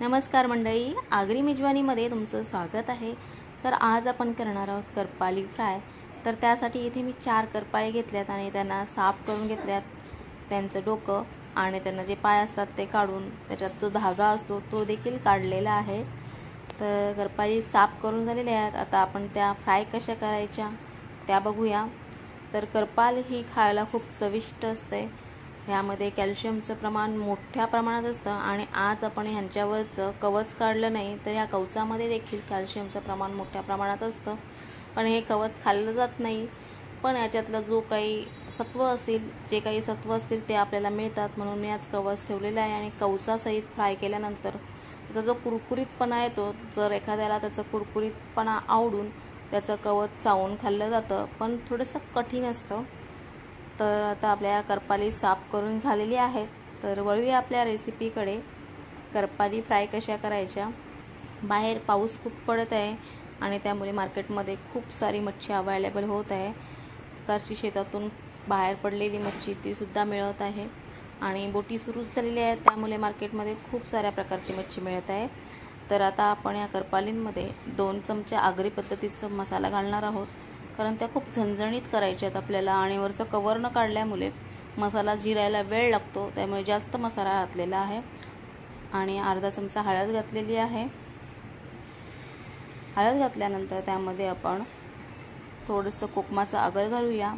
नमस्कार मंडळी, आगरी मेजवानीमध्ये तुमचं स्वागत आहे। तर आज आपण करणार आहोत करपाली फ्राय। तर त्यासाठी इथे मी 4 करपाळे घेतल्यात आणि त्यांना साफ करून घेतल्यात। त्यांचं डोकं आणि त्यांना जे पाय असतात ते काढून त्याच्यात जो धागा असतो तो देखील काढलेला आहे। तर करपाली साफ करून झालेले आहेत। आता आपण त्या फ्राय कशा करायच्या त्या बघूया। तर करपाल ही खायला खूप चविष्ट असते। यामध्ये कॅल्शियमचं प्रमाण मोठ्या प्रमाणात असतं आणि आज आपण ह्यांच्यावरचं कवच काढलं नाही तर या कवचामध्ये देखील कॅल्शियमचं प्रमाण मोठ्या प्रमाणात असतं। पण हे कवच खाल्लं जात नाही, पण याच्यातलं जो काही सत्व असतील जे काही सत्व असतील ते आपल्याला मिळतात, म्हणून मी आज कवच ठेवलेलं आहे। आणि कवचासहित फ्राय केल्यानंतर त्याचा जो कुरकुरीतपणा येतो, जर एखाद्याला त्याचा कुरकुरीतपणा आवडून त्याचं कवच चावून खाल्लं जातं, पण थोडंसं कठीण असतं। तर आता आपल्या करपाली साफ करून झालेली आहेत। तर वळूया आपल्या रेसिपीकडे। करपाली फ्राय कशा करायच्या। बाहेर पाऊस खूप पडत आहे आणि त्यामुळे मार्केटमध्ये खूप सारी मच्छी अवेलेबल होत आहे। प्रकारची शेतातून बाहेर पडलेली मच्छी ती सुद्धा मिळत आहे आणि बोटी सुरू झालेली आहेत, त्यामुळे मार्केटमध्ये खूप साऱ्या प्रकारची मच्छी मिळत आहे। तर आता आपण या करपालींमध्ये 2 चमचे आगरी पद्धतीचा मसाला घालणार आहोत, कारण त्या खूप झणझणीत करायच्या आहेत आपल्याला आणि वरचं कवर न काढल्यामुळे मसाला जिरायला वेळ लागतो, त्यामुळे जास्त मसाला घातलेला आहे। आणि अर्धा चमचा हळद घातलेली आहे। हळद घातल्यानंतर त्यामध्ये आपण थोडंसं कोकमाचं आगळ घालूया।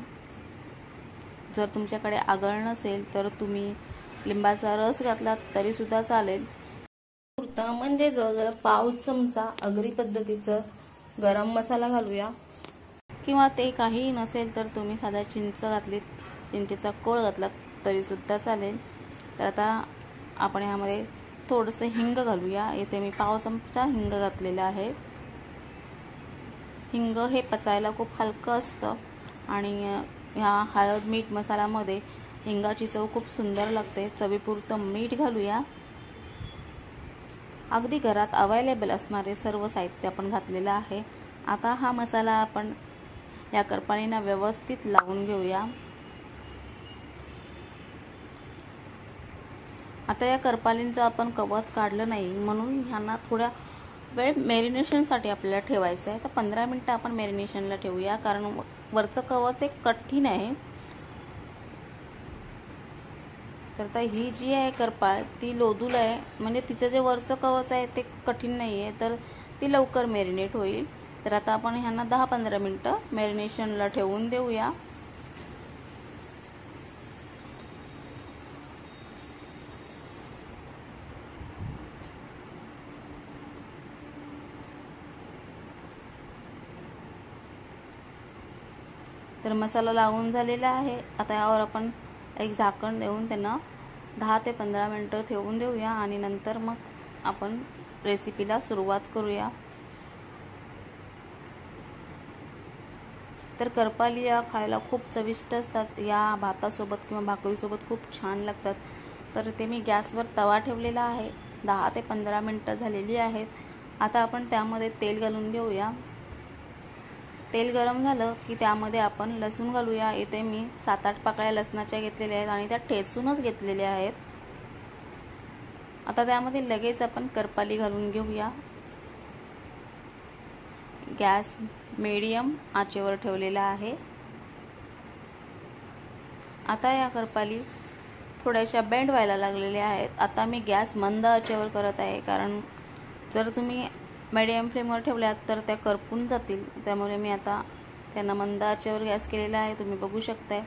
जर तुमच्याकडे आगळ नसेल तर तुम्ही लिंबाचा रस घातला तरी सुद्धा चालेल। म्हणजे जवळजवळ पाव चमचा आगरी पद्धतीचं गरम मसाला घालूया, किंवा ते काही नसेल तर तुम्ही साधा चिंच घातलीत, चिंचेचा कोळ घातला तरी सुद्धा चालेल। तर आता आपण यामध्ये थोडंसं हिंग घालूया। इथे मी पाव चमचा हिंग घातलेला आहे। हिंग हे पचायला खूप हलकं असतं आणि ह्या हळद मीठ मसाल्यामध्ये हिंगाची चव खूप सुंदर लागते। चवीपुरतं मीठ घालूया। अगदी घरात अवेलेबल असणारे सर्व साहित्य आपण घातलेलं आहे। आता हा मसाला आपण या करपाळींना व्यवस्थित लावून घेऊया। आता या करपालींचं आपण कवच काढलं नाही, म्हणून ह्यांना थोड्या वेळ मॅरिनेशनसाठी आपल्याला ठेवायचं आहे। तर 15 मिनिटं आपण मॅरिनेशनला ठेवूया, कारण वरचं कवच एक कठीण आहे। तर आता ही जी आहे करपाळ ती लोदूल आहे, म्हणजे तिचं जे वरचं कवच आहे ते कठीण नाही आहे, तर ती लवकर मॅरिनेट होईल। तर आता आपण ह्यांना 10-15 मिनिटं मॅरिनेशनला ठेवून देऊया। तर मसाला लावून झालेला आहे। आता यावर आपण एक झाकण देऊन त्यांना 10 ते 15 मिनिटं ठेवून देऊया आणि नंतर मग आपण रेसिपीला सुरुवात करूया। तर करपाली या खायला खूप चविष्ट असतात। या भातासोबत किंवा भाकरीसोबत खूप छान लागतात। तर ते मी गॅसवर तवा ठेवलेला आहे। 10 ते 15 मिनिटं झालेली आहेत। आता आपण त्यामध्ये तेल घालून घेऊया। तेल गरम झालं की त्यामध्ये आपण लसूण घालूया। इथे मी 7-8 पाकळ्या लसणाच्या घेतलेल्या आहेत आणि त्या ठेचूनच घेतलेल्या आहेत। आता त्यामध्ये लगेच आपण करपाली घालून घेऊया। गॅस मीडियम आचेवर ठेवलेला आहे। आता या करपाली थोड्याशा बेंड व्हायला लागलेल्या आहेत। आता मी गॅस मंद आचेवर करत आहे, कारण जर तुम्ही मीडियम फ्लेमवर ठेवल्यात तर त्या करपून जातील, त्यामुळे मी आता त्यांना मंद आचेवर गॅस केलेला आहे। तुम्ही बघू शकताय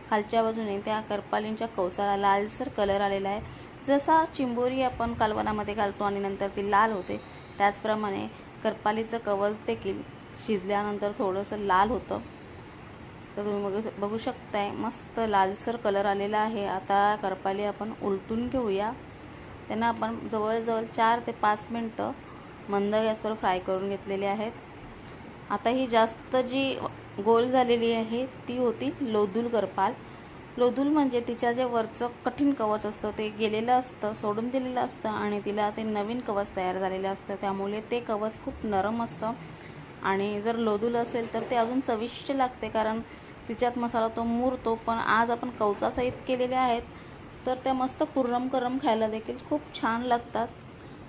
खालच्या बाजूने त्या करपालींच्या कवचाला लालसर कलर आलेला आहे। जसा चिंबोरी आपण कालवणामध्ये घालतो आणि नंतर ती लाल होते, त्याचप्रमाणे करपालीचं कवच देखील शिजल्यानंतर थोडंसं लाल होतं। तर तुम्ही बघू शकताय मस्त लालसर कलर आलेला आहे। आता करपाली आपण उलटून घेऊया। त्यांना आपण जवळजवळ 4 ते 5 मिनिटं मंद गॅसवर फ्राय करून घेतलेले आहेत। आता ही जास्त जी गोल झालेली आहे ती होती लोदूल करपाल। लोदूल म्हणजे तिच्या जे वरचं कठीण कवच असतं ते गेलेलं असतं, सोडून दिलेलं असतं आणि तिला ते नवीन कवच तयार झालेलं असतं, त्यामुळे ते कवच खूप नरम असतं। आणि जर लोदूल असेल तर ते अजून चविष्ट लागते, कारण तिच्यात मसाला तो मुरतो। पण आज आपण कवचासहित केलेले आहेत तर त्या मस्त कुर्रम करम खायला देखील खूप छान लागतात।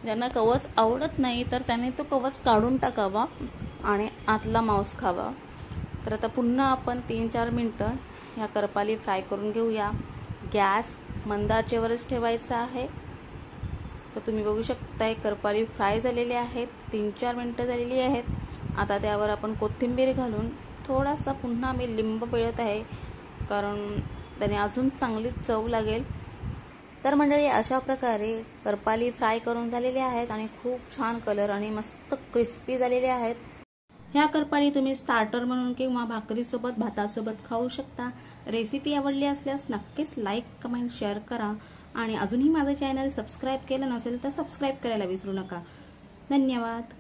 ज्यांना कवच आवडत नाही तर त्याने तो कवच काढून टाकावा आणि आतला मांस खावा। तर आता पुन्हा आपण 3-4 मिनिटं ह्या करपाली फ्राय करून घेऊया। गॅस मंद आचेवरच ठेवायचा आहे। तर तुम्ही बघू शकताय करपाली फ्राय झालेले आहेत, 3-4 मिनिटं झालेली आहेत। आता त्यावर आपण कोथिंबीर घालून थोडासा पुन्हा मी लिंब पिळत आहे, कारण त्याने अजून चांगली चव लागेल। तर मंडळी अशा प्रकारे करपाली फ्राय करून झालेले आहेत आणि खूप छान कलर आणि मस्त क्रिस्पी झालेले आहेत। ह्या करपाली तुम्ही स्टार्टर म्हणून किंवा भाकरीसोबत भातासोबत खाऊ शकता। रेसिपी आवडली असल्यास नक्कीच लाईक, कमेंट, शेअर करा आणि अजूनही माझं चॅनल सबस्क्राईब केलं नसेल तर सबस्क्राईब करायला विसरू नका। धन्यवाद।